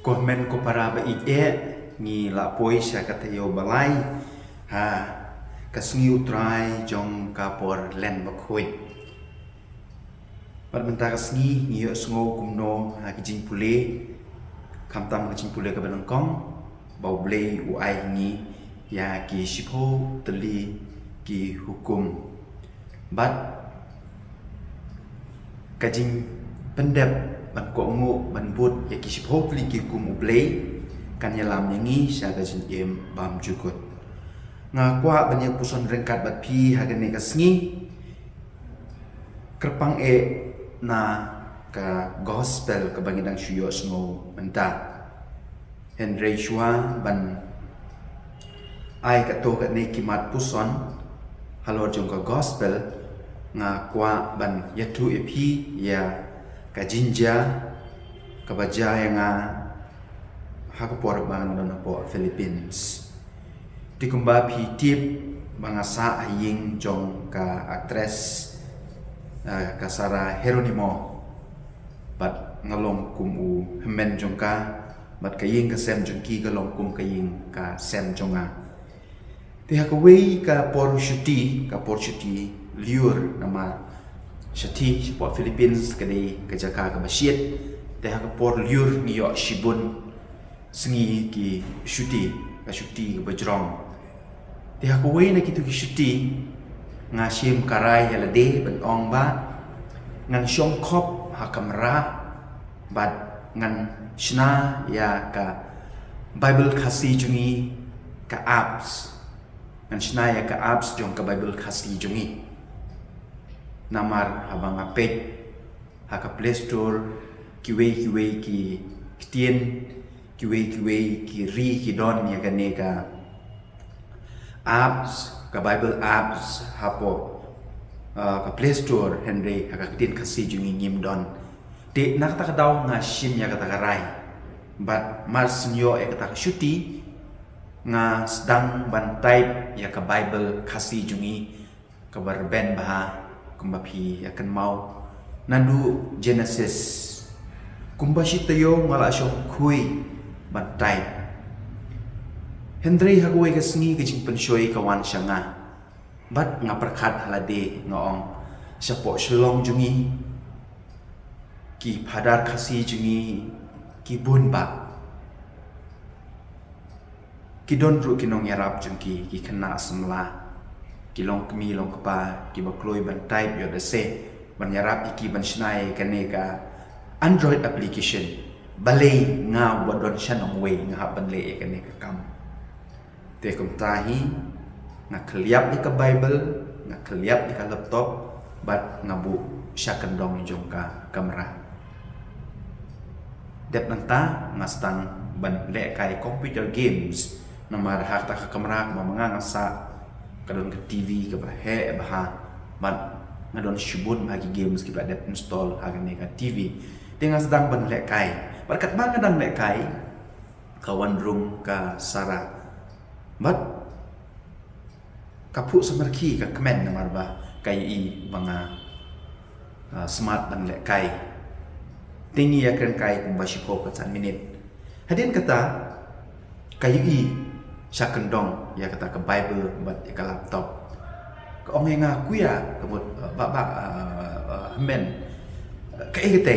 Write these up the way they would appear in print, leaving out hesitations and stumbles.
komen ko para ba ni la poi siya katayo balay ha kasngi utray jong kapor len bakhoy parmenta kasngi niyo sngo kumno ha kijing pule kamtam kijing pule ka banangkong bau blei uai ni ya ki shipo teli ki hukum bat kajing pendep ban ko ngo ban but ya ki shipo teli ki hukum blei kan yalam yangi sya kajing em bam jukut nga kwa banyak puson rengkat bat pi hagane kasngi kerpang na ka gospel ka bangidang shuyo sngo menta Henry Shua ban ai ka to ka ne kimat puson halor jong ka gospel nga kwa ban yatu epi ya ka jinja ka baja nga hakapor bang na po Philippines di kumba pi tip mga sa aying jong ka actress ka Sara Heronimo bat ngalong kumu hemen jong ka bat kaying ka sem jong ki galong kum kaying ka sem jonga ti hakaway ka por shuti liur nama shati po Philippines kadi ka jaka ka basyet ti hakapor liur niyo shibun sengi ki shuti ka bajrong ti hakaway na kitu ki shuti nga shim karay halade ban ong ba ngan syong kop hakamra bat ngan shna ya ka Bible kasi jungi ka apps ngan shna ya ka apps jong ka Bible kasi jungi namar habang apet haka Play Store kiwe ki kitien kiwe ki ri hidon ya gane ka apps ka Bible apps hapo ka Play Store Henry haka kitien kasi jungi ngim don de nakata daw nga shim ya kata karay but mas nyo ya kata shuti nga sedang ban type ya ka Bible kasi jungi ka barben baha kumbapi ya kan mau nandu Genesis kumbashi tayo ngala syong kui ban type Henry hagaway kasngi kajing pensyoy kawan siya nga but nga perkat halade ngaong siya po shalong jungi ki padar kasi jungi ki bunba ki don ru kinong yarap jung ki kena semla ki long kmi long kapa ki bakloy ban type yo dase ban yarap iki ban shnai kaneka Android application balay nga wadon siya nong way nga ban le kaneka kam te kum tahi nga kliap ni ka Bible nga kliap ni ka laptop bat nga bu siya kendong jong ka kamera dep nanta nga stang ban le kay computer games na marahak ta ka kamera mga ngasa kadon ka TV ka bahe baha ban ngadon shibun bagi games ki ba dep install hagane ka TV tinga sedang ban le kay berkat mga dang le kay kawan room ka Sara bat kapu samarki ka kemen na marba kay i mga smart ban le kay tinggi ya kan kai kumba shiko ka san minit hadin kata kayu i sya kendong ya kata ke Bible bat ya ka laptop ka ong nga kuya kabut men ka igete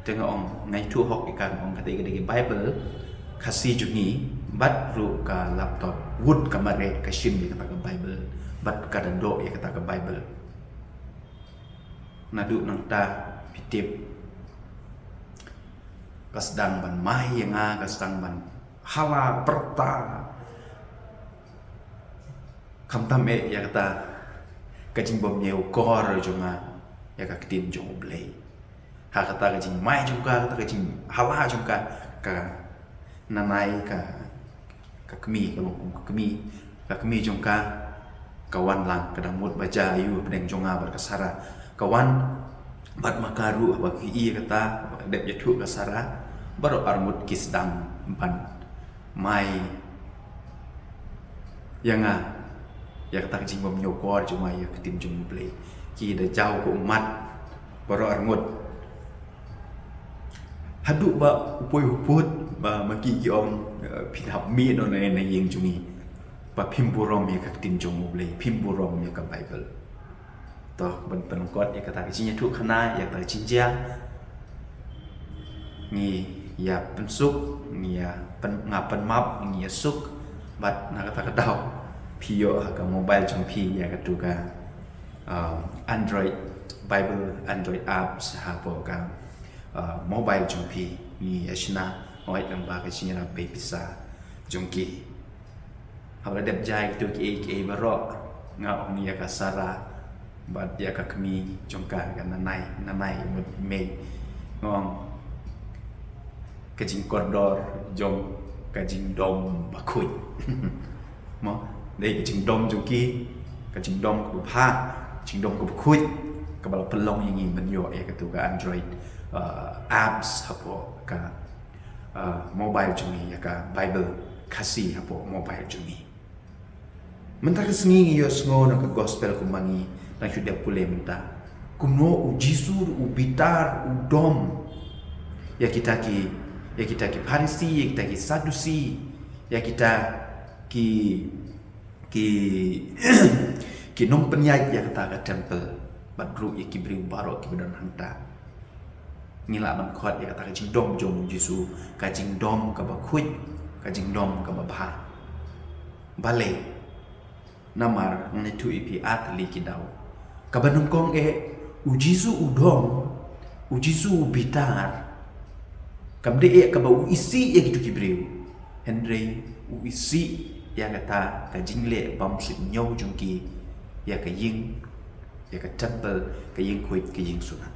tengah ong ngai tu hok ikan ong kata igete Bible kasi jungi bat ru ka laptop wood kamare ka shim ya kata ke Bible bat ka dando ya kata ke Bible nadu nang ta pitip kasdang ban mahi nga kasdang ban hala perta kamtam ya kata kajing bom nyeu kor jonga ya ka kitin jong blei ha kata kajing mai juga kata kajing hala juga ka nanai ka kemi ka kemi jongka kawan lang kadang mut baja ayu pedeng jonga berkasara kawan bat makaru bagi i kata dep jatu kasara baru armut kisdang ban mai yang ya kata jing bom nyokor cuma ya ketim jum play ki da jauh ko umat baru armut haduk ba upoi uput maki ki om phithap mi no na yeng chungi pa phim burom ya ka tin jong ble phim burom ya ka bible to ban pan kot ya ka ta ki nya thu khana ya ta chinja ni ya pensuk ni ya pen ngapan map ni ya suk bat na ka ta ka dau pio ka mobile jong pi ya ka tu ka Android Bible Android apps ha po ka mobile jong pi ni ashna oi lang ba ka chinya na pe pisa jong ki habla dep jai tu ki baro nga ong ya ka sara bat ya ka kmi jong ka nanai me ngong ka jing kordor jong ka jing dom ba khui mo dei ka jing dom jong ki ka jing dom ku pha jing dom ku khui ka bala pelong yang ni man yo ya ka tu ka Android apps hapo ka mobile jong ni ya ka Bible kasi hapo mobile jong ni menta ka sngi yo sngo na ka gospel ku mangi na sudah pule menta kuno u jisur u bitar u dom ya kita ki Parisi ya kita ki Sadusi ya kita ki nong penyait ya kata ka temple badru ya ki bring barok ki bedan hanta ngila man khot ya kata ka jing dom jong Jesu ka jing dom ka ba khuj ka jing dom ka ba bha bale namar ngane tu ipi atli ki daw ka banung kong u Jesu u dom u Jesu u bitar kamde ka ba u isi ya gitu ki breu Henry u isi ya kata ka jingle bam sit nyau jong ki ya ka ying ya ka temple ka ying khuj ka ying sunat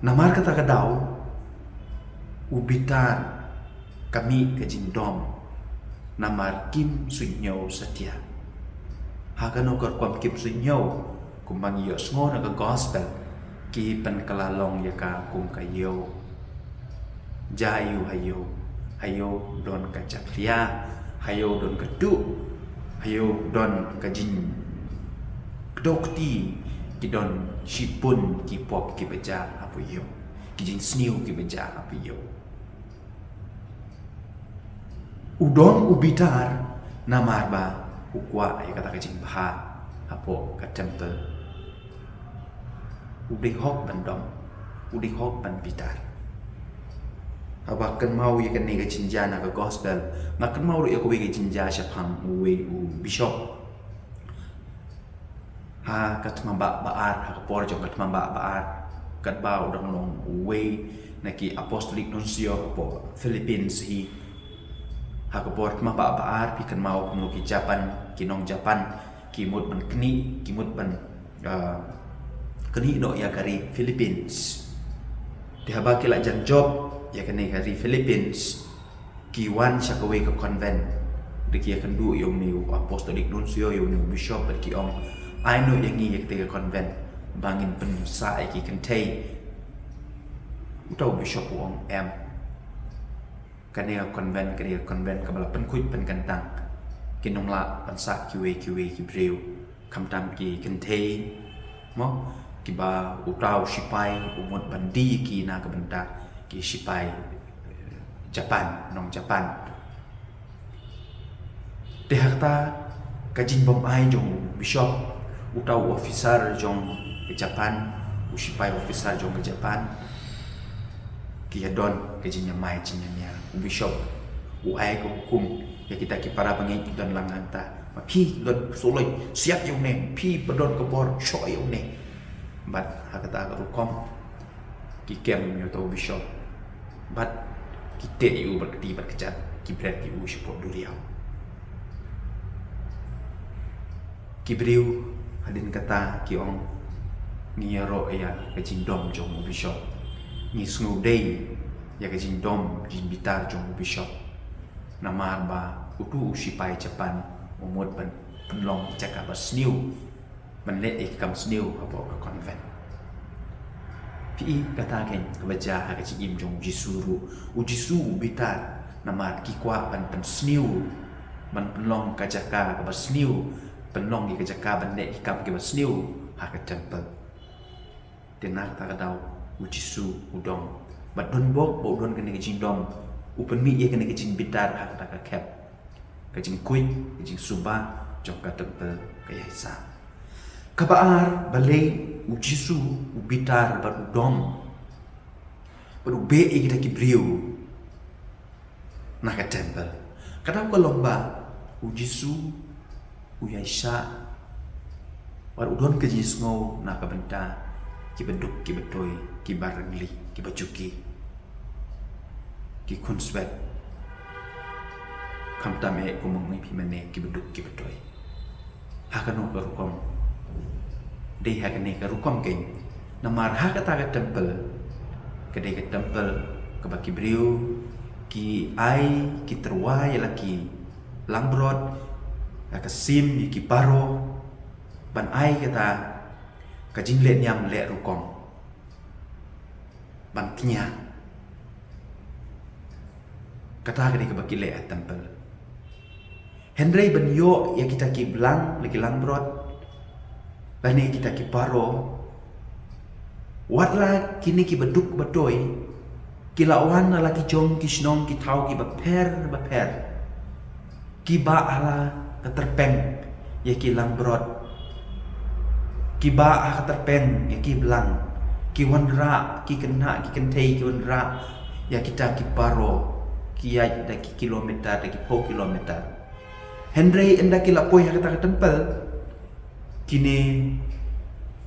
namar kata ka daw ubitar kami ka jing dom namar kim sunyau satya hakano kor kwam kim sunyau kumbang yo sngo na ka gospel ki pan kalalong ya ka kum ka yo jayu hayo don ka chakria hayo don ka tu hayo don ka jing dokti ki don shipun ki pop ki beja apu yo ki jing sniu ki beja apu yo udon ubitar namar ba ukwa ay kata ka jing bha apo ka temple udi hok bandom udi hok ban bitar abakan mau ya kan ni ka jinja na ka gospel makan mau ya ko we ka jinja shapang we u bishop ha kat mamba baar ha por jong kat mamba baar kat ba udang long we naki apostolic nuncio po Philippines hi ha ka por mamba baar pi kan mau kum ki Japan kinong Japan ki mut ban kni ki mut ban kni no ya kari Philippines di haba ki la jan job ya kan ni kari Philippines ki wan shakawe ka convent de ki kan du yong ni apostolic nuncio yong ni bishop ki ong I know yang ni yang tiga konvent bangin pensa iki kentai utau bishop wong em kania konvent kabala penkuj penkantang kinong la pensa kiwe ki breu kamtam ki kentai mo kiba utau sipai umut bandi ki na kabenta ki sipai Japan nong Japan tehakta kajin bom ai jong bishop utau officer jong ke Japan usipai officer jong ke Japan kia don ke jinya mai jinya nya bishop ai ko hukum ya kita ki para bangai don langanta ma pi don soloi siap yung ne pi bedon ke bor shoy yung ne bat hakata ka rukom ki kem yo to bishop bat kita yu berketi berkecat ki bret ki u support duriau kibriu hadin kata kiong ngiyaro ya kajing dom jong bishop ni snu day ya kajing dom jing bitar jong bishop namar ba utu sipai Japan umut penlong cakap sniu menlet ikam sniu apa ke konvent pi kata ken kebaca kajing im jong jisuru ujisu bitar namar kikwa pen sniu man penlong kajaka ke sniu penong di kejaka bende ikam ke basniu ha ke temple tenak ta kadau Jisu udom bat don bok bo don kene jing dom upen mi ye kene jing bitar hak ta ka kep ka jing kuit jing suba jong ka temple ka yasa kabaar balei Jisu bitar bat udom bat be e kita ki brio na ka temple kadang ko lomba Jisu Yaisa war udon ke jis ngau na ka benta ki beduk ki betoy ki barangli ki bajuki ki kunswet kam tame ko mong pi mane ki beduk ki betoy hakano ka rukom dei hakane ka rukom ken namar hakata ka temple ke dei ka temple ka baki brio ki ai ki terwai laki langbrod ka sim ki paro ban ai kata ka jingle nyam le rukom ban knya kata ka di ka baki le temple Henry ban yo ya kita ki blang lagi langbrod bani kita ki paro watla kini ki beduk betoy kilawan lagi jong ki snong ki tau ki baper ki ba ala keterpeng ya ki langbrod ki ba keterpeng ya ki belang ki wanra ki kena ki kentei ki wanra ya kita ki paro ki ya da ki kilometer da ki po kilometer Henry enda ki lapoi kata temple kini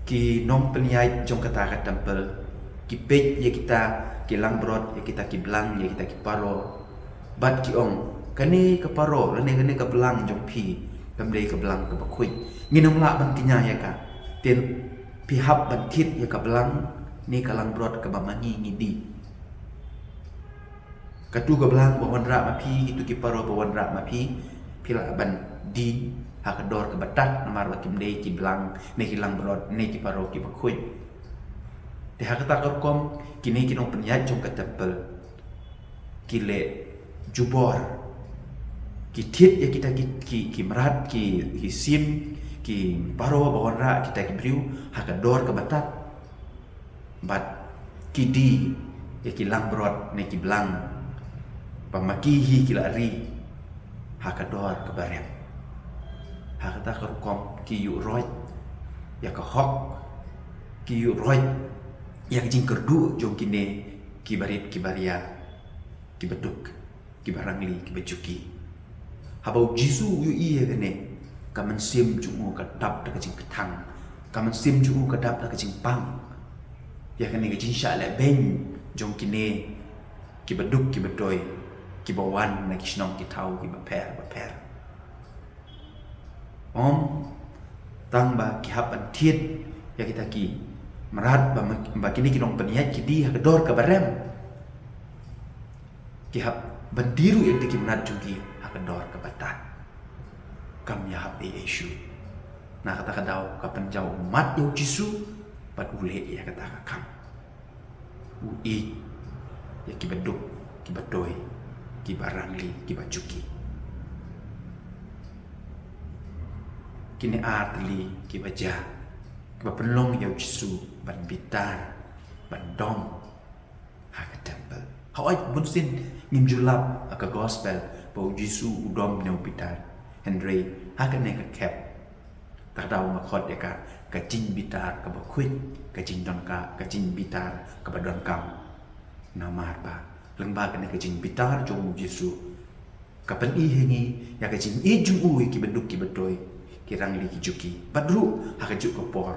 ki nom penyait jong kata temple ki pej ya kita ki langbrod ya kita ki belang ya kita ki paro bat ki ong kani ke paro lene ke belang jong pi kamdei ke belang ke bakui nginong la ban kinya ya ka ten pihap ban kit ya ka belang ni kalang brod ke bamangi ngidi katu ke belang bawan ra ma pi itu ki paro bawan ra ma pi pila ban di hakador ke batat namar bakim dei ki belang ni kilang brod ni ki paro ki bakui de hakata kom kini kinong penyat jong ka temple kile jubor ki tit ya kita ki merat ki sim ki paro bawon ra kita ki briu hakador ke batat bat ki di ya ki langbrod ne ki belang pamaki hi ki lari hakador ke barem hakata kom ki yu roy ya ka hok ki yu roy ya ki jing kerdu jong kine ki barit ki baria ki beduk ki barangli ki bejuki habau Jisu yu iya kene kaman sim jungu kadap da kajing ketang kaman sim jungu kadap da kajing pang ya kene kajing sya le ben jong kine ki beduk ki bedoy ki bawan na ki snong ki tau ki baper om tang ba ki hapan tiet ya kita ki merat ba kini ki nong peniat ki di hakador ka barem ki hap bandiru yang ki menat jong hakador ke batat kam ya hab Yesu na kata kadau kapan jauh mat yo Jisu bat ule ya kata kam ui ya ki beduk ki badoy ki barangli ki bajuki kini artli ki baja ki bapenlong yo Jisu ban bitar ban dom ha ka temple hawai bunsin ngimjulap ka gospel bau Jisu udom ne bitar Henry hakan ne ka kep tak daw makot ya ka jing bitar ka bakuit ka jing don ka jing bitar ka badon kam namar ba lengba ka ne ka jing bitar jong Jisu ka pen i hengi ya ka jing i jung ui ki beduk ki bedoy ki rangli ki juki badru ha ka juk ko por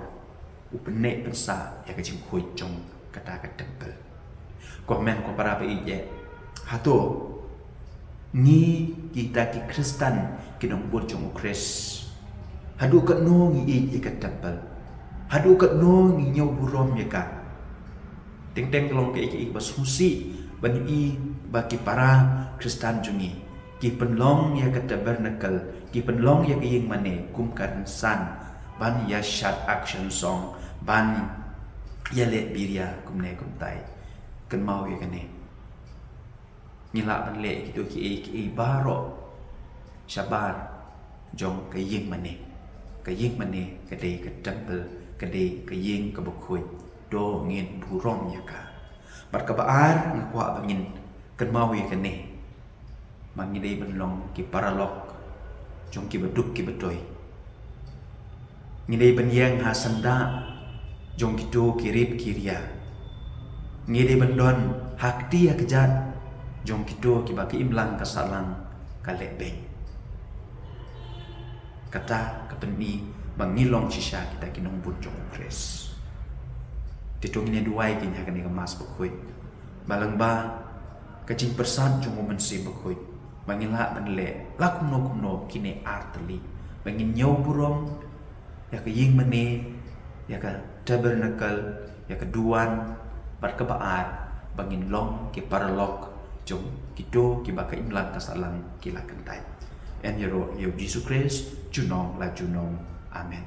upene pensa ya ka jing hui jong kata ka temple komen ko para pa ije hato ni kita ki Kristen kinong buat jong Kris hadu kat no ngi kat temple hadu kat no ngi nyaw burom ya ka teng kelong ke iki bas husi ban i baki para Kristen jungi ki penlong ya kat tabernacle ki penlong ya ki yeng mane kum kan san ban ya shat action song ban ya le biria kum ne kum tai kan mau ya kane ngilak ban le gitu ki baro sabar jong ka yeng mane ka dei ka temple ka dei ka yeng ka bukhoy do ngin burom ya ka bar ka baar ngakwa bangin kan mau ya kene mangidai benlong ki paralok jong ki beduk ki bedoy ngidai benyang hasanda jong ki do kirip kiria ngidai bendon hakti ya kejat jong ki do ki baki imlang kasalang kalek beng kata kapeni mangilong sisa kita kinong bun jong kres titong ini duai kinya kani kemas bekoi balang ba kacing persan jong mensi bekoi mangila manle lakumno kini arteli mangin nyau burom ya ke ying mene ya ke tabernacle ya ke duan bar ke baar bangin long ki paralok jong kido ki baka imlang kasalang kila kentai en yero yo Jesus Christ junong la junong amen.